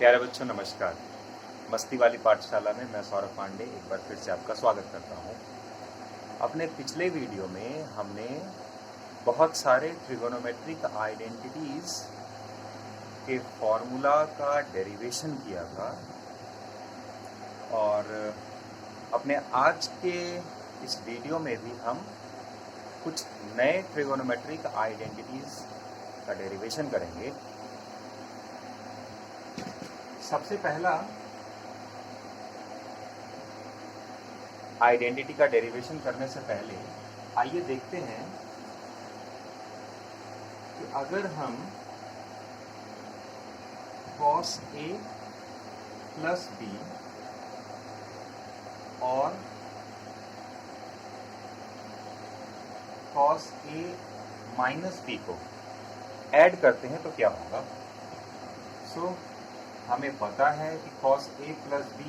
प्यारे बच्चों नमस्कार। मस्ती वाली पाठशाला में मैं सौरभ पांडे एक बार फिर से आपका स्वागत करता हूँ। अपने पिछले वीडियो में हमने बहुत सारे ट्रिगोनोमेट्रिक आइडेंटिटीज़ के फॉर्मूला का डेरिवेशन किया था और अपने आज के इस वीडियो में भी हम कुछ नए ट्रिगोनोमेट्रिक आइडेंटिटीज़ का डेरिवेशन करेंगे। सबसे पहला आइडेंटिटी का डेरिवेशन करने से पहले आइए देखते हैं कि अगर हम cos A प्लस B और cos A माइनस B को ऐड करते हैं तो क्या होगा। हमें पता है कि cos A plus B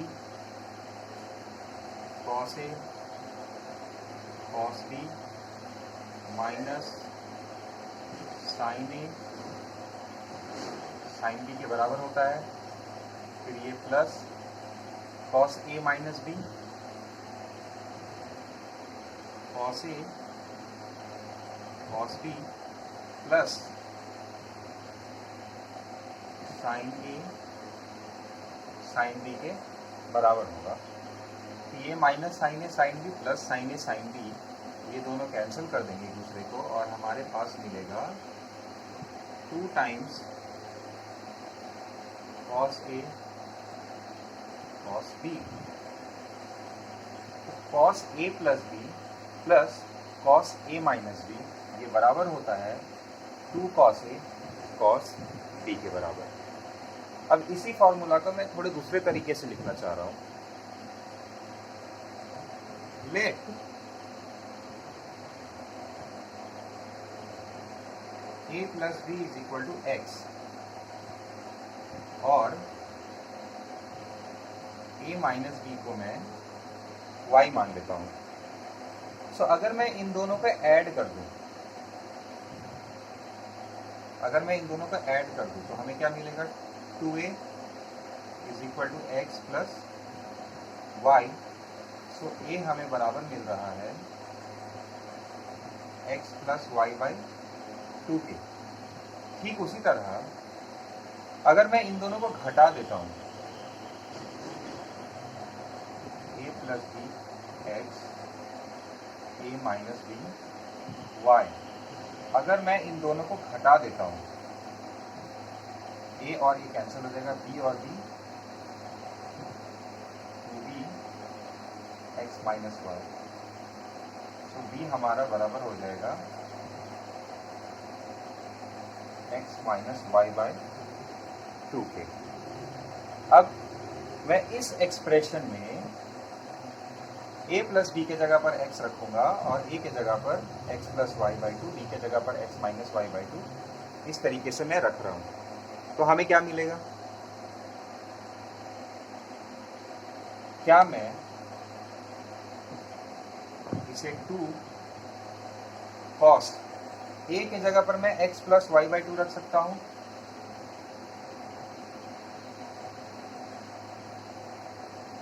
cos A cos B minus sin A sin B के बराबर होता है। फिर ये plus cos A minus B cos A cos B plus sin A sin B के बराबर होगा। तो ये minus sin A sin B plus sin A sin B ये दोनों कैंसिल कर देंगे एक दूसरे को और हमारे पास मिलेगा 2 times cos A cos B। तो cos A plus B plus cos A minus B ये बराबर होता है 2 cos A cos B के बराबर। अब इसी फॉर्मूला को मैं थोड़े दूसरे तरीके से लिखना चाह रहा हूं। Let A plus B is equal to x और A माइनस B को मैं y मान लेता हूं। अगर मैं इन दोनों को ऐड कर दूं तो हमें क्या मिलेगा 2A is equal to x plus y. A हमें बराबर मिल रहा है x plus Y by 2A। ठीक उसी तरह अगर मैं इन दोनों को घटा देता हूं A plus B x A minus B y, अगर मैं इन दोनों को घटा देता हूं A और ये कैंसिल हो जाएगा, B और B 2B x minus y. B हमारा बराबर हो जाएगा x minus Y by 2K। अब मैं इस एक्सप्रेशन में A प्लस B के जगह पर x रखूंगा और A के जगह पर x plus Y by 2, B के जगह पर x माइनस वाई बाई 2 इस तरीके से मैं रख रहा हूं। तो हमें क्या मिलेगा, क्या मैं इसे 2 cos A के जगह पर मैं x प्लस वाई बाई 2 रख सकता हूं,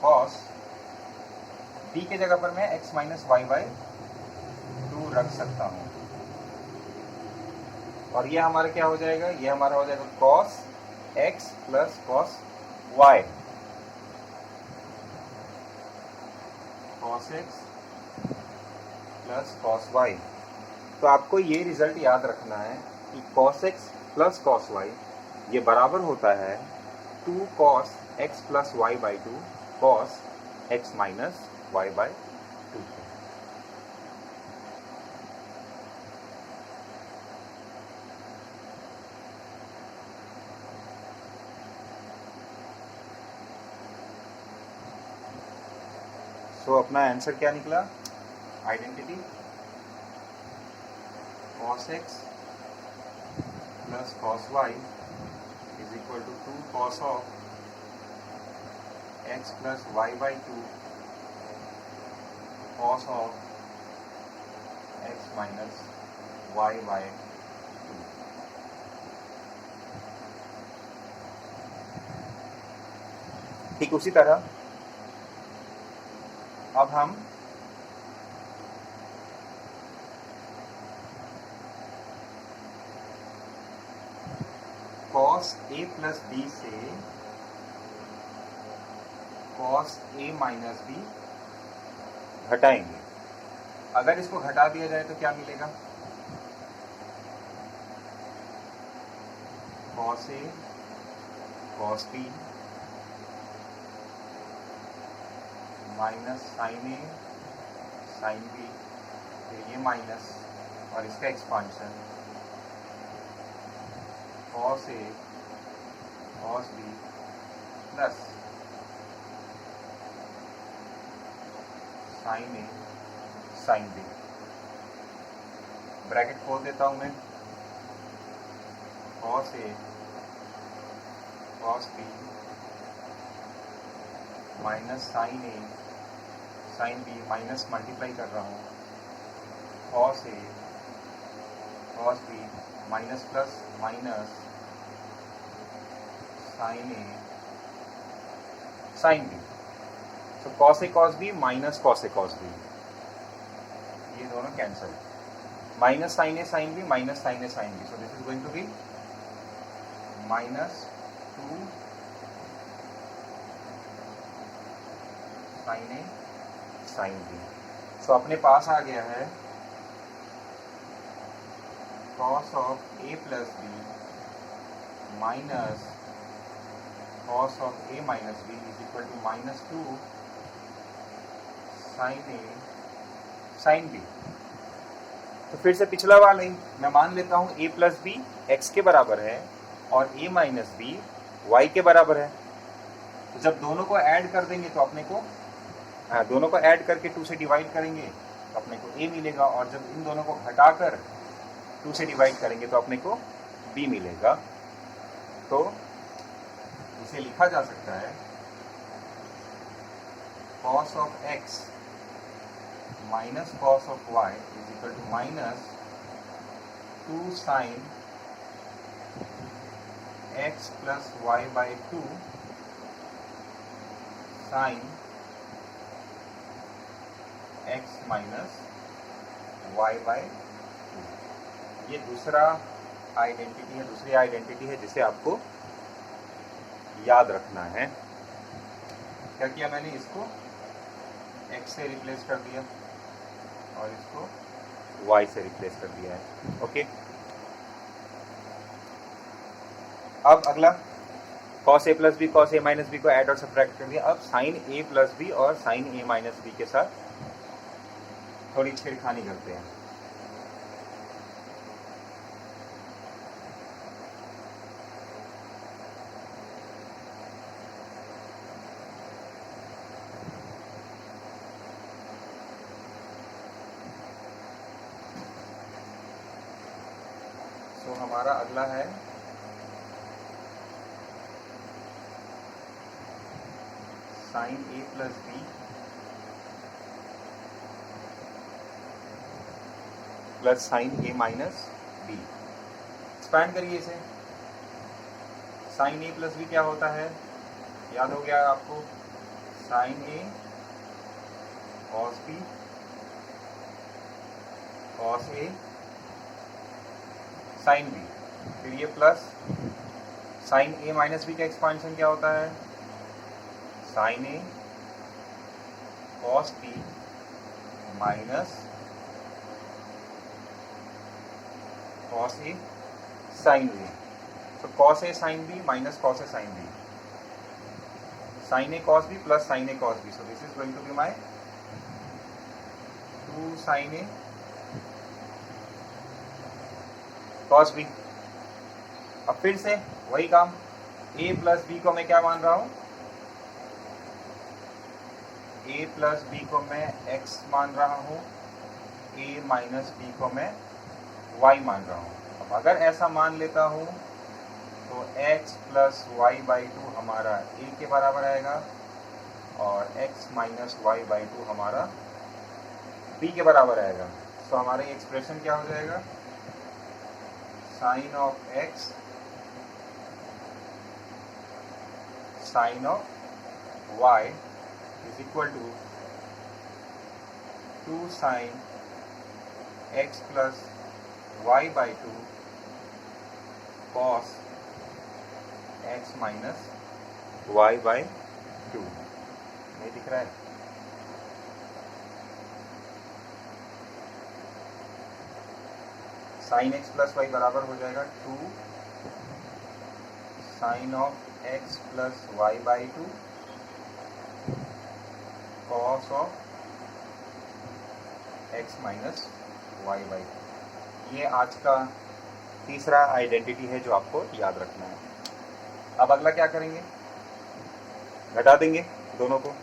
cos B के जगह पर मैं x माइनस वाई बाई 2 रख सकता हूं और ये हमारा क्या हो जाएगा, ये हमारा हो जाएगा cos x plus cos y, cos x plus cos y। तो आपको ये रिजल्ट याद रखना है कि cos x plus cos y ये बराबर होता है 2 cos x plus y by 2 cos x minus y by 2। अपना आंसर क्या निकला, identity cos x plus cos y is equal to 2 cos of x plus y by 2 cos of x minus y by 2। ठीक उसी तरह अब हम cos a plus b से cos a minus b घटाएंगे। अगर इसको घटा दिया जाए तो क्या मिलेगा? cos a cos b minus sin a sin b, फिर ये माइनस और इसका expansion cos a cos b plus sin a sin b। Bracket खोल देता हूं मैं, cos a cos b minus sin a sin b, minus multiply कर रहा हूँ, cos a cos b minus plus minus sin a sin b। तो cos a cos b minus cos a cos b, ये दोनों cancel, minus sin a sin b minus sin a sin b। So this is going to be minus 2 sin a sin b। So अपने पास आ गया है cos of a plus b minus cos of a minus b is equal to minus 2 sin a sin b। तो फिर से पिछला वाला ही मैं मान लेता हूं a प्लस बी एक्स के बराबर है और a माइनस बी वाई के बराबर है। तो जब दोनों को ऐड कर देंगे तो अपने को दोनों को ऐड करके 2 से डिवाइड करेंगे तो अपने को a मिलेगा, और जब इन दोनों को घटाकर 2 से डिवाइड करेंगे तो अपने को b मिलेगा। तो इसे लिखा जा सकता है cos of x minus cos of y is equal to minus 2 sin x plus y by 2 sin x minus y by 2। ये दूसरा आइडेंटिटी है, दूसरी आइडेंटिटी है जिसे आपको याद रखना है। क्या किया मैंने? इसको x से रिप्लेस कर दिया और इसको y से रिप्लेस कर दिया है। ओके, अब अगला cos a plus B cos a minus B को ऐड और सब्ट्रैक्ट कर दिया। अब sin a प्लस बी और sin a माइनस बी के साथ थोड़ी छेड़खानी करते हैं। तो हमारा अगला है sin a plus B plus sin a minus B. Expand करिए इसे। sin a प्लस बी क्या होता है? याद हो गया आपको? sin a cos b cos a sin b, फिर ये plus sin a minus B का एक्सपांशन क्या होता है? sin a cos b minus cos a sin b। तो cos a sin b minus cos a sin b, sin a cos b plus sin a cos b। So this is going to be my 2 sin a cos b। अब फिर से वही काम, a plus b को मैं क्या मान रहा हूं? a प्लस बी को मैं x मान रहा हूं, a माइनस बी को मैं y मान रहा हूं। अब अगर ऐसा मान लेता हूं तो x प्लस वाई बाई 2 हमारा a के बराबर आएगा और x माइनस वाई बाई 2 हमारा b के बराबर आएगा। तो हमारा ये एक्सप्रेशन क्या हो जाएगा? Sine of x sine of y is equal to 2 sine x plus y by 2 cos x minus y by 2। नहीं दिख रहा है? साइन x प्लस वाई बराबर हो जाएगा 2 sine of x plus Y by 2 cos of x minus Y by 2। ये आज का तीसरा आइडेंटिटी है जो आपको याद रखना है। अब अगला क्या करेंगे? घटा देंगे दोनों को।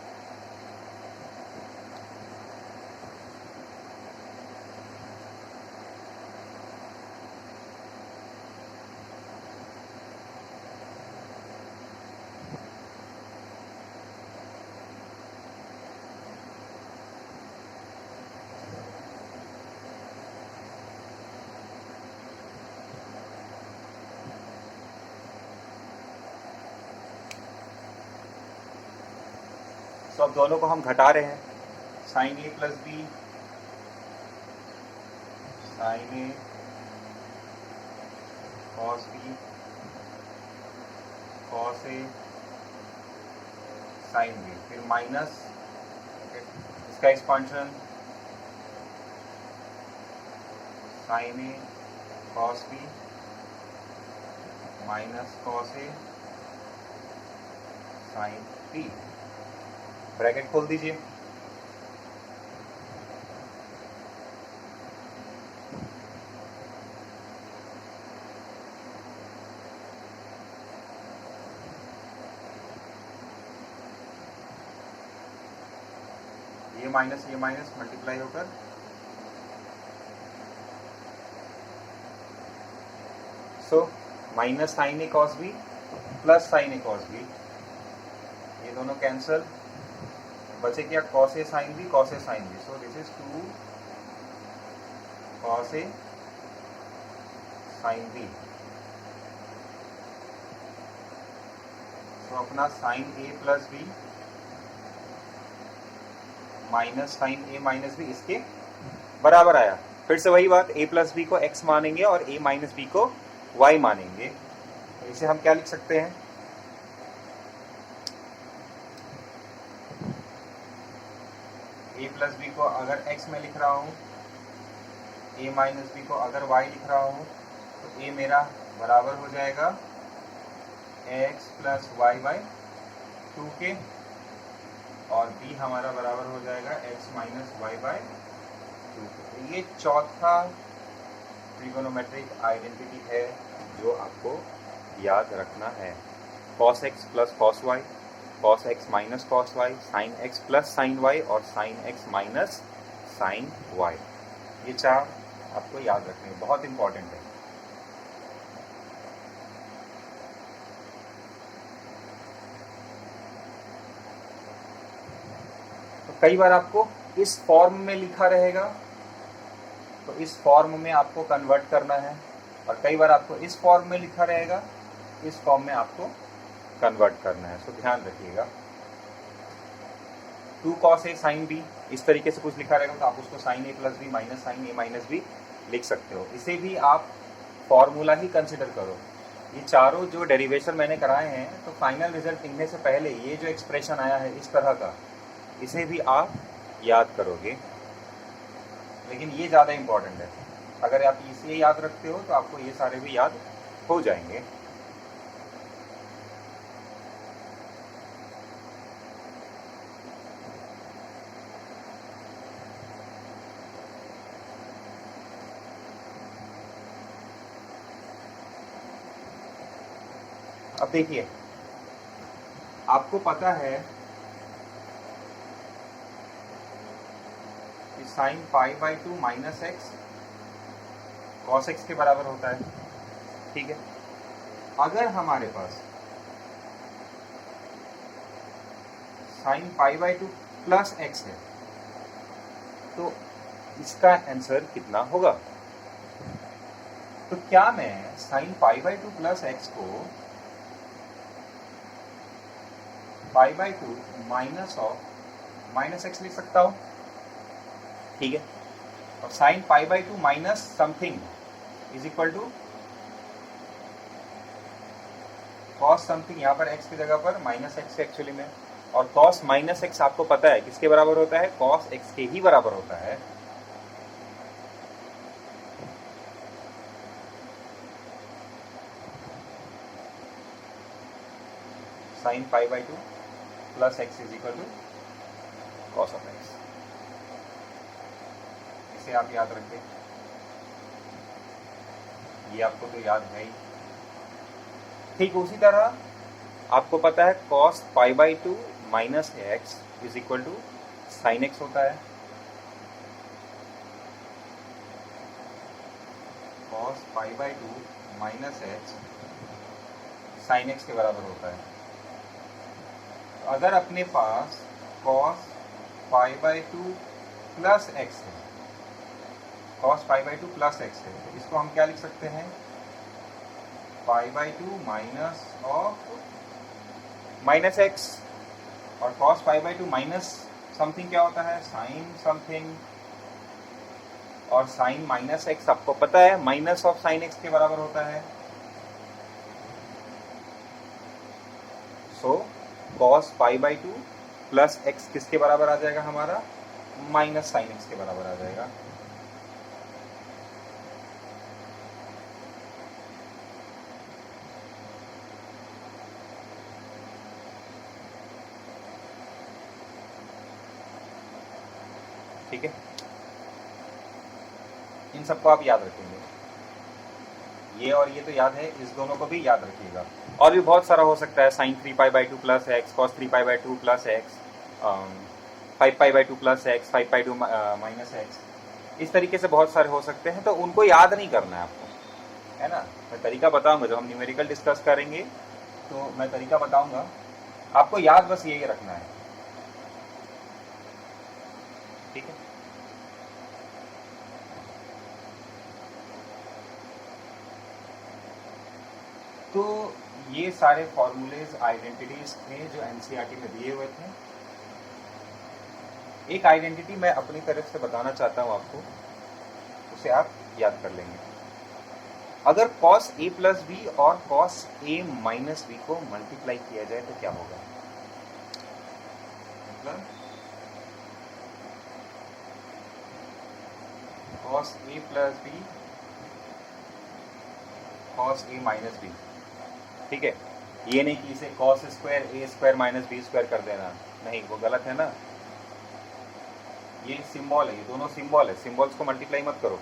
तो अब दोनों को हम घटा रहे हैं। Sine A plus B sine A cos B cos A sine B, फिर माइनस इसका expansion sine A cos B minus cos A sine B. Bracket खोल दीजिए। ये माइनस मल्टीप्लाई होकर minus sine A cos B plus sine A cos B, ये दोनों cancel, बचे क्या? Cos A sine B cos A sine B. So this is 2 cos A sine B. So अपना sign A plus B minus sine A minus B इसके बराबर आया। फिर से वही बात, ए प्लस बी को x मानेंगे और ए माइनस बी को y मानेंगे। तो इसे हम क्या लिख सकते हैं? ए प्लस बी को अगर x में लिख रहा हूँ, ए माइनस बी को अगर y लिख रहा हूँ, तो a मेरा बराबर हो जाएगा x प्लस वाई बाई 2 के, और b हमारा बराबर हो जाएगा x माइनस वाई बाई 2 के। ये चौथा ट्रिगोनोमेट्रिक आइडेंटिटी है जो आपको याद रखना है। cos x plus cos y, cos x minus cos y, sin x plus sin y और sin x minus sin y। ये चार आपको याद रखने हैं, बहुत इंपॉर्टेंट है। तो कई बार आपको इस फॉर्म में लिखा रहेगा, तो इस फॉर्म में आपको कन्वर्ट करना है, और कई बार आपको इस फॉर्म में लिखा रहेगा, इस फॉर्म में आपको कन्वर्ट करना है। तो ध्यान रखिएगा। 2 cos a sin b इस तरीके से कुछ लिखा रहेगा तो आप उसको sin a plus B minus sine A minus B लिख सकते हो। इसे भी आप फॉर्मूला ही कंसिडर करो। ये चारों जो डेरिवेशन मैंने कराए हैं, तो फाइनल रिजल्ट लिखने से पहले ये जो एक्सप्रेशन आया है इस तरह का, इसे भी आप याद करोगे। लेकिन ये ज़्यादा इम्पॉर्टेंट है। अगर आप इसे याद रखते हो तो आपको ये सारे भी याद हो जाएंगे। अब देखिए, आपको पता है कि sine pi by 2 minus x cos x के बराबर होता है, ठीक है। अगर हमारे पास sine pi by 2 plus x है, तो इसका आंसर कितना होगा? तो क्या मैं sine pi by 2 plus x को pi by two minus of minus x लिख सकता हूँ, ठीक है। और sine pi by two minus something is equal to cos something, यहाँ पर एक्स की जगह पर माइनस एक्स एक्चुअली में, और कॉस माइनस एक्स आपको पता है किसके बराबर होता है, कॉस एक्स के ही बराबर होता है। Sine pi by two plus X is equal to cos of X, इसे आप याद रखें, ये आपको तो याद है ही। ठीक उसी तरह आपको पता है cos pi by two minus x is equal to sine x होता है। Cos pi by two minus x sine x के बराबर होता है। तो अगर अपने पास cos pi by two plus x है, cos pi by two plus x है, तो इसको हम क्या लिख सकते हैं, pi by two minus of minus x, और cos pi by two minus something क्या होता है, साइन समथिंग, और साइन माइनस एक्स आपको पता है माइनस ऑफ साइन एक्स के बराबर होता है। So cos pi by two plus x किसके बराबर आ जाएगा हमारा, माइनस साइन एक्स के बराबर आ जाएगा। ठीक है, इन सबको आप याद रखेंगे, ये और ये तो याद है, इस दोनों को भी याद रखिएगा। और भी बहुत सारा हो सकता है, sine 3 pi by two plus X, cos 3 pi by two plus X, 5 pi by two plus X, 5 pi two minus X, इस तरीके से बहुत सारे हो सकते हैं। तो उनको याद नहीं करना है आपको, है ना। मैं तरीका बताऊंगा, जब हम न्यूमेरिकल डिस्कस करेंगे तो मैं तरीका बताऊंगा, आपको याद बस यही रखना है, ठीक है। तो ये सारे फॉर्मूलेज आइडेंटिटीज थे जो एनसीईआरटी में दिए हुए थे। एक आइडेंटिटी मैं अपनी तरफ से बताना चाहता हूं आपको, उसे आप याद कर लेंगे। अगर cos a प्लस बी और cos a माइनस बी को मल्टीप्लाई किया जाए तो क्या होगा, मतलब cos a plus B cos a minus B, ठीक है। ये नहीं कि इसे cos square a square minus B square कर देना, नहीं, वो गलत है ना। ये सिंबल है, ये दोनों सिंबल है, सिंबल्स को मल्टीप्लाई मत करो,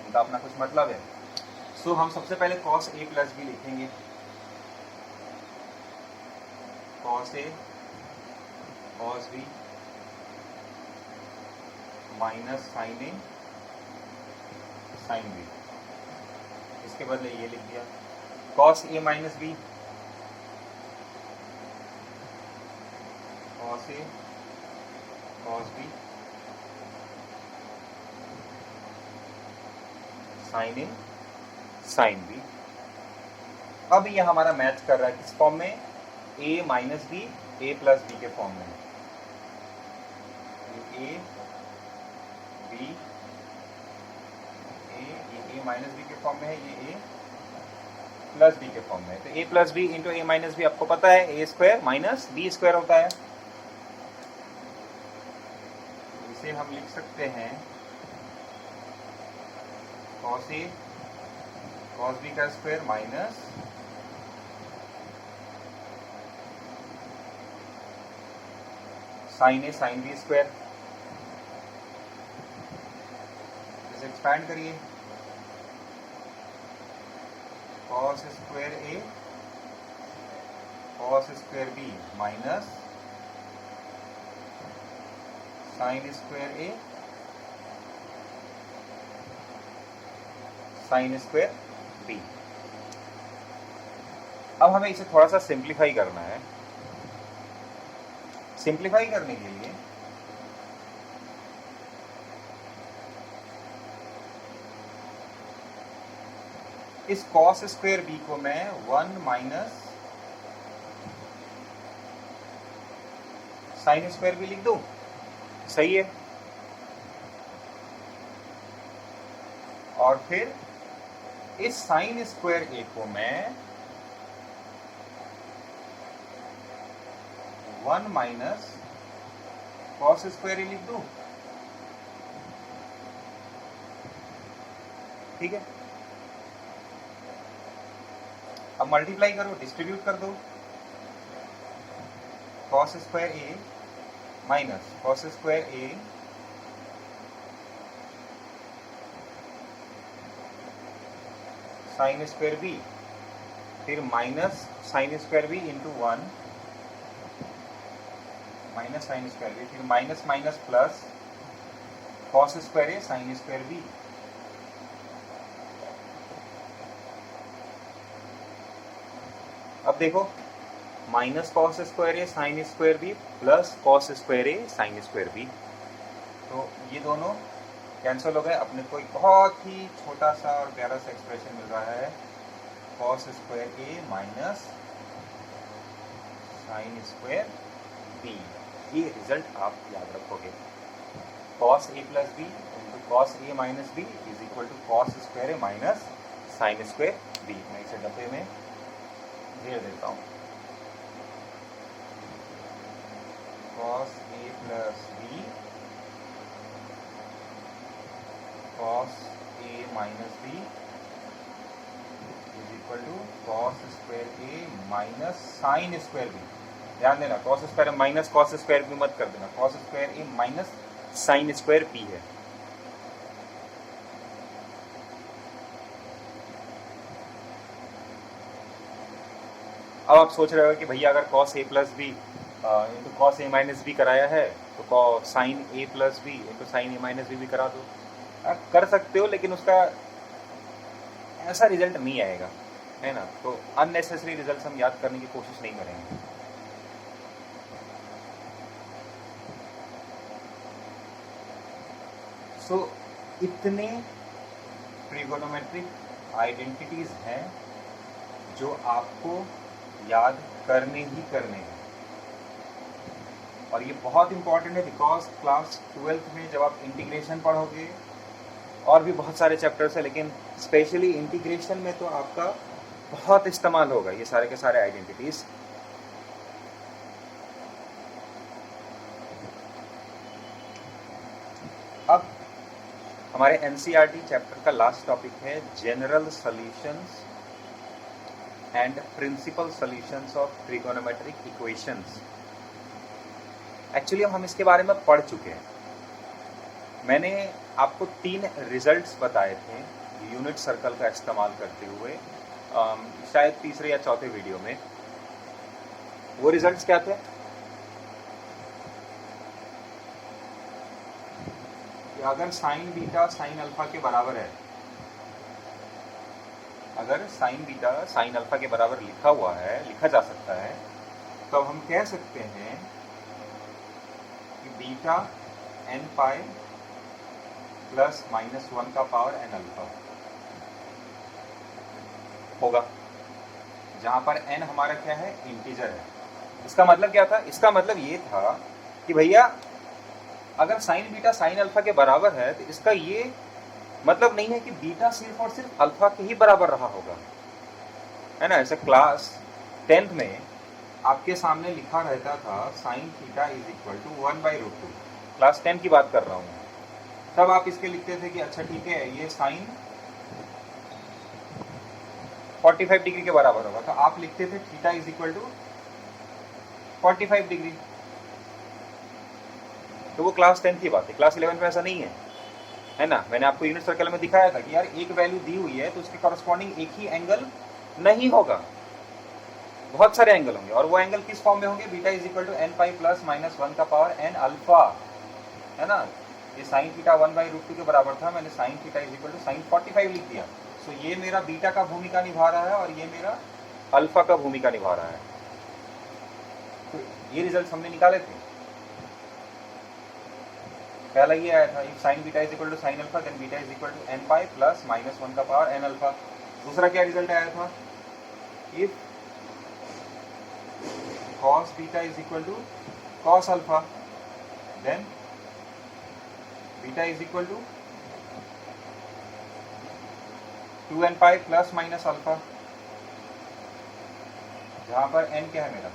इनका अपना कुछ मतलब है। सो हम सबसे पहले cos a प्लस बी लिखेंगे, cos a cos b minus sine a sine b, इसके बदले ये लिख दिया cos a minus b, cos a cos b sine a sine b। अब ये हमारा मैच कर रहा है किस फॉर्म में, a minus B A plus B के फॉर्म में, ये a माइनस बी के फॉर्म में है, ये a प्लस बी के फॉर्म में है। तो a plus B into A minus B आपको पता है a square minus B square होता है। इसे हम लिख सकते हैं cos a cos b का square minus sine a sine b square. इसे एक्सपैंड करिए, cos square a cos square b minus sine square a sine square b। अब हमें इसे थोड़ा सा सिंप्लीफाई करना है। सिंप्लीफाई करने के लिए इस cos स्क्वायर b को मैं 1 माइनस साइन स्क्वायर भी लिख दूं, सही है। और फिर इस साइन स्क्वायर ए को मैं 1 माइनस कॉस स्क्वायर ए लिख दूं, ठीक है। अब मल्टीप्लाई करो, डिस्ट्रीब्यूट कर दो, cos square A minus cos square A sine square B, फिर minus sine square B into 1 minus sine square B, फिर minus minus plus cos square A sine square B. अब देखो, minus cos square A sine square B plus cos square A sine square B, तो ये दोनों cancel हो गए। अपने को एक बहुत ही छोटा सा और प्यारा सा एक्सप्रेशन मिल रहा है, cos square A minus sine square B. ये रिजल्ट आप याद रखोगे, cos A plus B into cos A minus B is equal to cos square A minus sine square B. मैं इसे डब्बे में दे देता हूँ, cos A plus B cos A minus B is equal to cos square A minus sine square B. ध्यान देना, cos square minus cos square B मत कर देना, cos square A minus sine square B है। अब आप सोच रहे हो कि भैया अगर cos A plus B into cos A minus B कराया है तो sign A plus B into sine A minus B भी करा दो। कर सकते हो, लेकिन उसका ऐसा रिजल्ट नहीं आएगा, है ना। तो अननेसेसरी रिजल्ट हम याद करने की कोशिश नहीं करेंगे। सो इतने ट्रिगोनोमेट्रिक आइडेंटिटीज हैं जो आपको याद करने ही करने हैं, और ये बहुत इंपॉर्टेंट है बिकॉज क्लास 12th में जब आप इंटीग्रेशन पढ़ोगे, और भी बहुत सारे चैप्टर्स है, लेकिन स्पेशली इंटीग्रेशन में तो आपका बहुत इस्तेमाल होगा ये सारे के सारे आइडेंटिटीज। अब हमारे एनसीईआरटी चैप्टर का लास्ट टॉपिक है general solutions and principal solutions of trigonometric equations. Actually हम इसके बारे में पढ़ चुके हैं। मैंने आपको 3 रिजल्ट्स बताए थे यूनिट सर्कल का इस्तेमाल करते हुए, शायद तीसरे या चौथे वीडियो में। वो रिजल्ट्स क्या थे? कि अगर साइन बीटा साइन अल्फा के बराबर है, अगर साइन बीटा साइन अल्फा के बराबर लिखा जा सकता है, तो हम कह सकते हैं कि beta N pi plus minus 1 का पावर एन अल्फा होगा, जहां पर एन हमारा क्या है, इंटीजर है। इसका मतलब क्या था? इसका मतलब ये था कि भैया अगर साइन बीटा साइन अल्फा के बराबर है, तो इसका ये मतलब नहीं है कि बीटा सिर्फ और सिर्फ अल्फा के ही बराबर रहा होगा, है ना। ऐसे क्लास 10th में आपके सामने लिखा रहता था sine theta is equal to 1/√2। Class 10 की बात कर रहा हूँ। तब आप इसके लिखते थे कि अच्छा ठीक है, ये साइन 45 डिग्री के बराबर होगा, तो आप लिखते थे theta is equal to 45 degree. तो वो क्लास 10 की बात है। क्लास 11 में ऐसा नहीं है ना। मैंने आपको यूनिट सर्कल में दिखाया था कि यार एक वैल्यू दी हुई है तो उसके कॉरस्पॉन्डिंग एक ही एंगल नहीं होगा, बहुत सारे एंगल होंगे, और वो एंगल किस फॉर्म में होंगे? Beta is equal to N pi plus minus 1 का पावर एन अल्फा, है ना। ये साइन थीटा 1/√2 के बराबर था, मैंने sine theta is equal to sine 45 लिख दिया। सो ये मेरा बीटा का भूमिका निभा रहा है और ये मेरा अल्फा का भूमिका निभा रहा है। तो ये रिजल्ट हमने निकाले थे। पहला ये आया था, if sine beta is equal to sine alpha then beta is equal to N pi plus minus 1 का पावर एन अल्फा। दूसरा क्या रिजल्ट आया था? If cos beta is equal to cos alpha, then beta is equal to 2n pi plus minus alpha, जहां पर n क्या है मेरा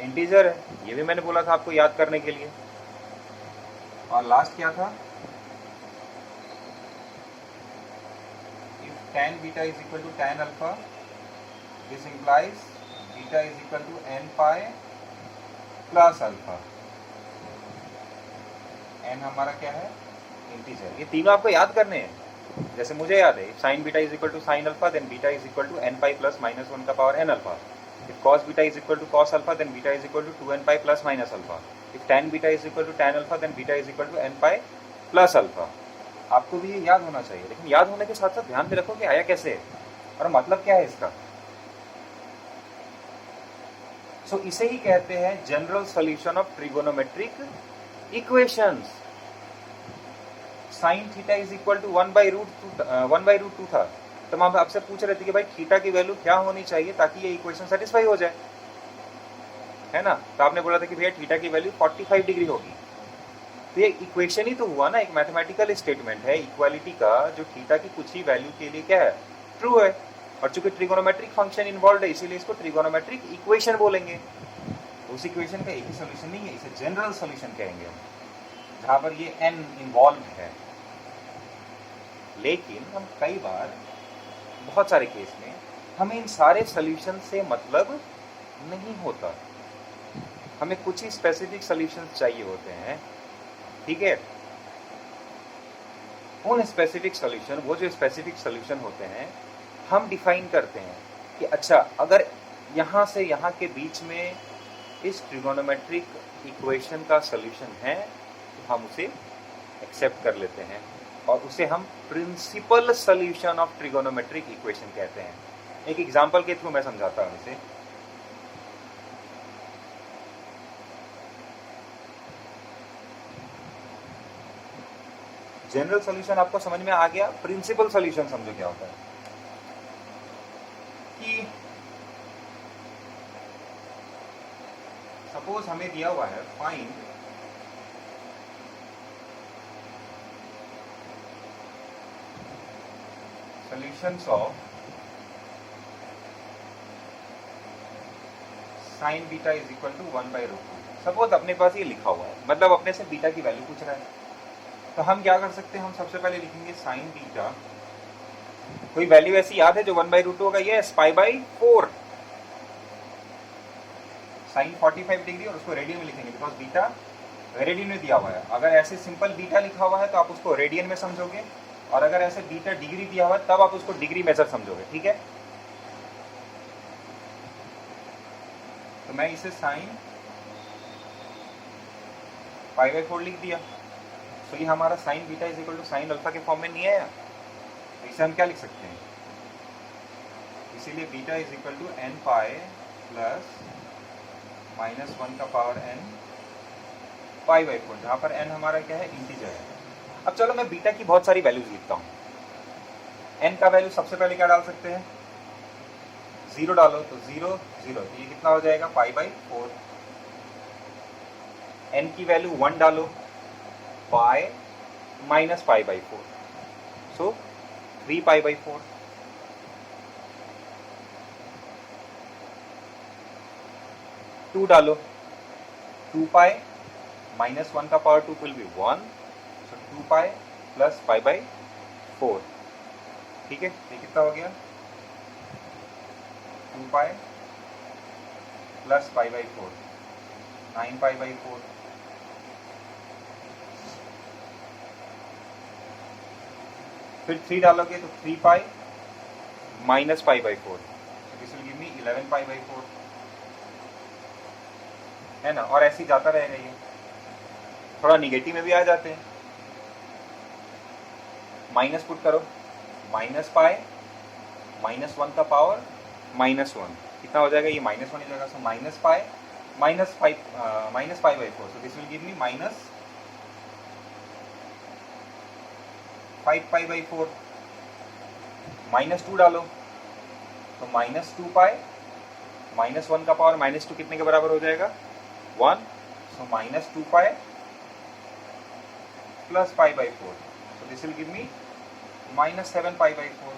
इंटीजर है, ये भी मैंने बोला था आपको याद करने के लिए। और लास्ट क्या था, if tan beta is equal to tan alpha, this implies beta is equal to n pi plus alpha, n हमारा क्या है इंटीजर। ये तीनों आपको याद करने हैं, जैसे मुझे याद है sin beta is equal to sin alpha, then beta is equal to n pi plus minus 1 का power n alpha। If cos beta is equal to cos alpha, then beta is equal to 2n pi plus minus alpha। If tan beta is equal to tan alpha, then beta is equal to n pi plus alpha। आपको भी ये याद होना चाहिए, लेकिन याद होने के साथ साथ ध्यान में रखो कि आया कैसे है और मतलब क्या है इसका। सो इसे ही कहते हैं general solution of trigonometric equations. Sine theta is equal to 1/√2 था, तो हम आपसे पूछ रहे थे कि भाई थीटा की वैल्यू क्या होनी चाहिए ताकि ये इक्वेशन सेटिस्फाई हो जाए, है ना। तो आपने बोला था कि भैया थीटा की वैल्यू 45 डिग्री होगी। तो ये इक्वेशन ही तो हुआ ना, एक मैथमेटिकल स्टेटमेंट है इक्वालिटी का, जो थीटा की कुछ ही वैल्यू के लिए क्या है ट्रू है। और चूंकि ट्रिगोनोमेट्रिक फंक्शन इन्वॉल्व है, इसीलिए इसको ट्रिगोनोमेट्रिक इक्वेशन बोलेंगे। उस इक्वेशन का एक ही सोल्यूशन नहीं है, इसे जनरल सोल्यूशन कहेंगे हम, जहां पर ये n इन्वॉल्व है। लेकिन हम कई बार बहुत सारे केस में हमें इन सारे सोल्यूशन से मतलब नहीं होता, हमें कुछ ही स्पेसिफिक सोल्यूशन चाहिए होते हैं, ठीक है। उन स्पेसिफिक सोल्यूशन, वो जो स्पेसिफिक सोल्यूशन होते हैं, हम डिफाइन करते हैं कि अच्छा अगर यहाँ से यहाँ के बीच में इस ट्रिगोनोमेट्रिक इक्वेशन का सोल्यूशन है तो हम उसे एक्सेप्ट कर लेते हैं और उसे हम principal solution of trigonometric equation कहते हैं। एक एग्जांपल के थ्रू मैं समझाता हूं इसे। जनरल सॉल्यूशन आपको समझ में आ गया, प्रिंसिपल सॉल्यूशन समझो क्या होता है। कि सपोज हमें दिया हुआ है find solutions of sine beta is equal to 1/√2। Suppose अपने पास ये लिखा हुआ है, मतलब अपने से बीटा की वैल्यू पूछ रहा है, तो हम क्या कर सकते हैं, हम सबसे पहले लिखेंगे साइन बीटा, कोई वैल्यू ऐसी याद है जो 1/√2 होगा, ये π/4 साइन 45 डिग्री, और उसको रेडियन में लिखेंगे बिकॉज बीटा रेडियन में दिया हुआ है। अगर ऐसे सिंपल बीटा लिखा हुआ है तो आप उसको रेडियन में समझोगे, और अगर ऐसे बीटा डिग्री दिया हुआ है तब आप उसको डिग्री मेजर समझोगे, ठीक है। तो मैं इसे साइन π/4 लिख दिया, तो ये हमारा sine beta is equal to sine alpha के फॉर्म में नहीं आया, तो इसे हम क्या लिख सकते हैं, इसीलिए beta is equal to n pi plus -1 का पावर n π/4, जहां पर n हमारा क्या है इंटीजर है। अब चलो मैं बीटा की बहुत सारी वैल्यूज लिखता हूं। n का वैल्यू सबसे पहले क्या डाल सकते हैं, 0 डालो, तो 0 0, तो ये कितना हो जाएगा π/4। n की वैल्यू 1 डालो, पाई माइनस π/4, सो 3π/4। 2 डालो, 2π माइनस 1 का power 2 will be 1, so 2π plus π/4, ठीक है। ये कितना हो गया, 2π प्लस π/4, 9π/4। फिर 3 डालोगे तो 3π minus π/4, this will give me 11π/4, है ना। और ऐसे ही जाता रहेगा, ये थोड़ा निगेटिव में भी आ जाते हैं। माइनस पुट करो, -π -1 का पावर -1, कितना हो जाएगा, ये -1 हो जाएगा, so -π minus π/4, so this will give me -5π/4। -2 डालो तो -2π -1 का पावर -2 कितने के बराबर हो जाएगा, 1, So minus 2 pi plus pi by 4. So this will give me minus 7 pi by 4.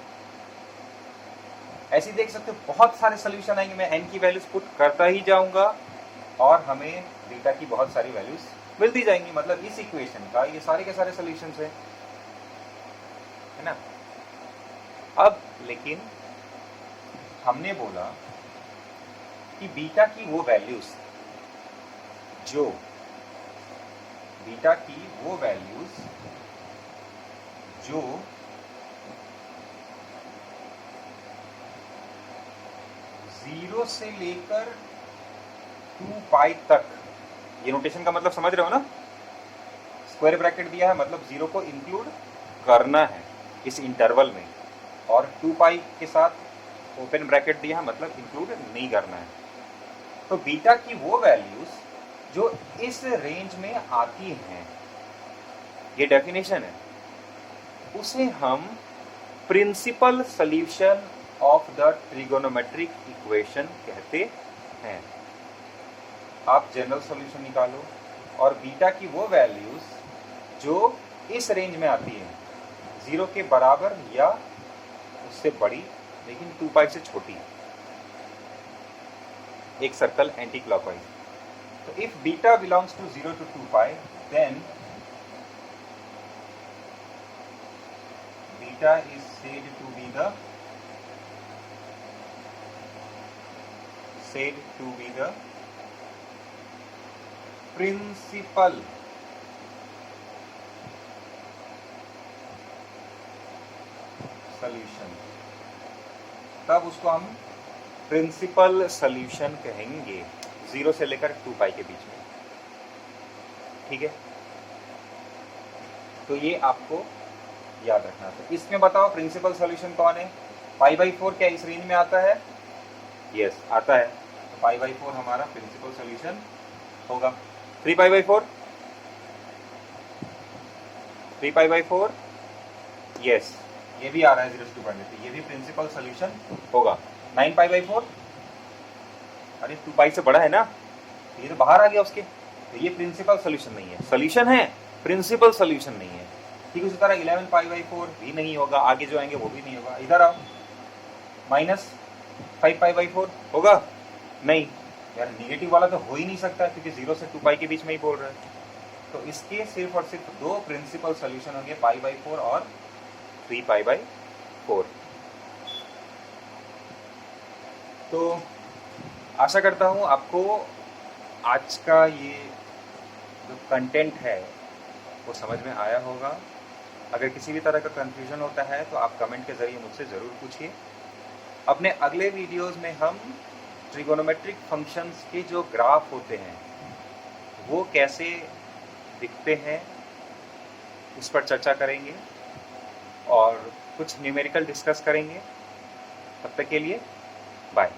ऐसे देख सकते हो बहुत सारे सोल्यूशन आएंगे, मैं n की वैल्यूज पुट करता ही जाऊंगा और हमें बीटा की बहुत सारी वैल्यूज मिलती जाएंगी। मतलब इस इक्वेशन का ये सारे के सारे सोल्यूशंस है ना। अब लेकिन हमने बोला कि बीटा की वो वैल्यूज जो जीरो से लेकर 2 पाई तक, ये नोटेशन का मतलब समझ रहे हो ना, स्क्वायर ब्रैकेट दिया है मतलब जीरो को इंक्लूड करना है इस इंटरवल में, और 2 पाई के साथ ओपन ब्रैकेट दिया है मतलब इंक्लूड नहीं करना है। तो बीटा की वो वैल्यूज जो इस रेंज में आती हैं, ये डेफिनेशन है, उसे हम principal solution of the trigonometric equation कहते हैं। आप जनरल सॉल्यूशन निकालो और बीटा की वो वैल्यूज जो इस रेंज में आती है, जीरो के बराबर या उससे बड़ी लेकिन 2 पाई से छोटी, एक सर्कल एंटी क्लॉकवाइज। तो if beta belongs to 0 to 2 pi, then beta is said to be the principal solution। तब उसको हम प्रिंसिपल सॉल्यूशन कहेंगे 0 से लेकर 2 पाई के बीच में। ठीक है, तो ये आपको याद रखना। तो इसमें बताओ प्रिंसिपल सॉल्यूशन कौन है? पाई बाई 4 क्या इस रेंज में आता है? यस, आता है। तो पाई बाई 4 हमारा प्रिंसिपल सॉल्यूशन होगा। 3 pi by 4, 3 pi by 4, yes, ये भी आ रहा है 0 से 2 पाई, तो ये भी प्रिंसिपल सॉल्यूशन होगा। 9 पाई बाई 4, अरे 2 पाई से बड़ा है ना, ये तो बाहर आ गया उसके, तो ये प्रिंसिपल सॉल्यूशन नहीं है। सॉल्यूशन है, प्रिंसिपल सॉल्यूशन नहीं है। ठीक, उसी तरह 11 पाई बाई 4 भी नहीं होगा, आगे जो आएंगे वो भी नहीं होगा। इधर आओ, माइनस 5 पाई बाई 4 होगा? नहीं यार, निगेटिव वाला तो हो ही नहीं सकता क्योंकि 0 से 2 पाई के बीच में ही बोल रहा है। तो इसके सिर्फ और सिर्फ 2 प्रिंसिपल सॉल्यूशन होंगे, पाई बाई 4 और 3 पाई बाई 4। तो आशा करता हूँ आपको आज का ये जो कंटेंट है वो समझ में आया होगा। अगर किसी भी तरह का कंफ्यूजन होता है तो आप कमेंट के ज़रिए मुझसे ज़रूर पूछिए। अपने अगले वीडियोस में हम ट्रिगोनोमेट्रिक फंक्शंस के जो ग्राफ होते हैं वो कैसे दिखते हैं उस पर चर्चा करेंगे और कुछ न्यूमेरिकल डिस्कस करेंगे। तब तक के लिए बाय।